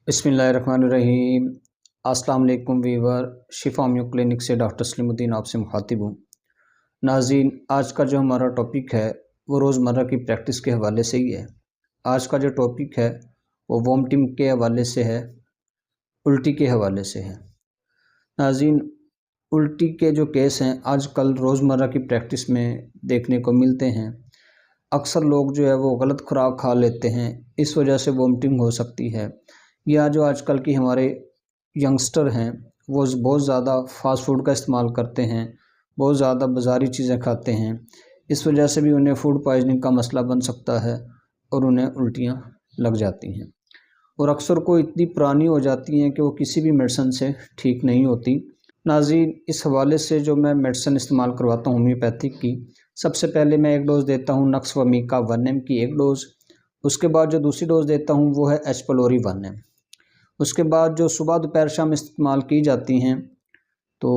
बिस्मिल्लाहिर्रहमानिर्रहीम। अस्सलाम वालेकुम वीवर। शिफा होम्यो क्लिनिक से डॉक्टर सलीमुद्दीन आपसे मुखातिब हूँ। नाज़रीन, आज का जो हमारा टॉपिक है वो रोज़मर्रा की प्रैक्टिस के हवाले से ही है। आज का जो टॉपिक है वो वॉमिटिंग के हवाले से है, उल्टी के हवाले से है। नाज़रीन, उल्टी के जो केस हैं आजकल रोज़मर्रा की प्रैक्टिस में देखने को मिलते हैं। अक्सर लोग जो है वो गलत खुराक खा लेते हैं, इस वजह से वॉमिटिंग हो सकती है। या जो आजकल की हमारे यंगस्टर हैं वो बहुत ज़्यादा फ़ास्ट फूड का इस्तेमाल करते हैं, बहुत ज़्यादा बाज़ारी चीज़ें खाते हैं, इस वजह से भी उन्हें फूड पॉइज़निंग का मसला बन सकता है और उन्हें उल्टियाँ लग जाती हैं। और अक्सर को इतनी पुरानी हो जाती हैं कि वो किसी भी मेडिसिन से ठीक नहीं होती। नाज़रीन, इस हवाले से जो मैं मेडिसिन इस्तेमाल करवाता हूँ होम्योपैथिक की, सबसे पहले मैं एक डोज़ देता हूँ नक्स वमीका 1 mg की एक डोज़। उसके बाद जो दूसरी डोज़ देता हूँ वो है एच पलोरी 1 mg। उसके बाद जो सुबह दोपहर शाम इस्तेमाल की जाती हैं। तो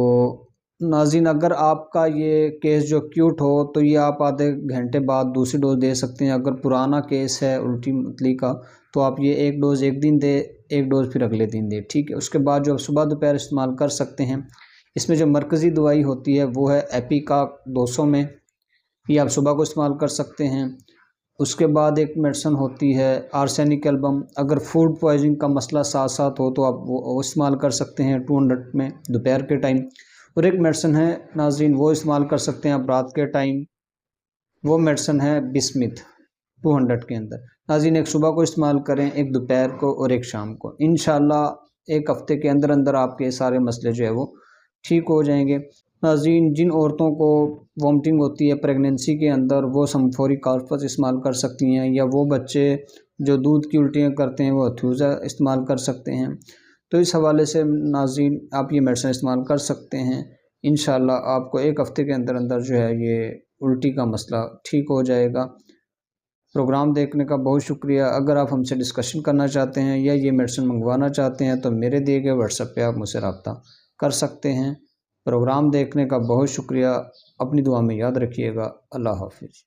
नाज़रीन, अगर आपका ये केस जो एक्यूट हो तो ये आप आधे घंटे बाद दूसरी डोज़ दे सकते हैं। अगर पुराना केस है उल्टी मतली का तो आप ये एक डोज़ एक दिन दे, एक डोज़ फिर अगले दिन दे, ठीक है। उसके बाद जो आप सुबह दोपहर इस्तेमाल कर सकते हैं। इसमें जो मरकज़ी दवाई होती है वो है एपिका 200 में, ये आप सुबह को इस्तेमाल कर सकते हैं। उसके बाद एक मेडिसिन होती है आर्सेनिक एल्बम। अगर फूड पॉइजनिंग का मसला साथ साथ हो तो आप वो इस्तेमाल कर सकते हैं 200 में दोपहर के टाइम। और एक मेडिसिन है नाज़रीन, वो इस्तेमाल कर सकते हैं आप रात के टाइम, वो मेडिसिन है बिस्मिथ 200 के अंदर। नाज़रीन, एक सुबह को इस्तेमाल करें, एक दोपहर को और एक शाम को। इंशाल्लाह एक हफ़्ते के अंदर अंदर आपके सारे मसले जो है वो ठीक हो जाएंगे। नाज़रीन, जिन औरतों को वॉमिटिंग होती है प्रेगनेंसी के अंदर वो समफोरिक कार्पस इस्तेमाल कर सकती हैं, या वो बच्चे जो दूध की उल्टियाँ करते हैं वो अथ्यूज़ा इस्तेमाल कर सकते हैं। तो इस हवाले से नाज़रीन आप ये मेडिसिन इस्तेमाल कर सकते हैं। इंशाल्लाह आपको एक हफ़्ते के अंदर अंदर जो है ये उल्टी का मसला ठीक हो जाएगा। प्रोग्राम देखने का बहुत शुक्रिया। अगर आप हमसे डिस्कशन करना चाहते हैं या ये मेडिसिन मंगवाना चाहते हैं तो मेरे दिए गए व्हाट्सएप पे आप मुझसे रब्ता कर सकते हैं। प्रोग्राम देखने का बहुत शुक्रिया। अपनी दुआ में याद रखिएगा। अल्लाह हाफ़िज़।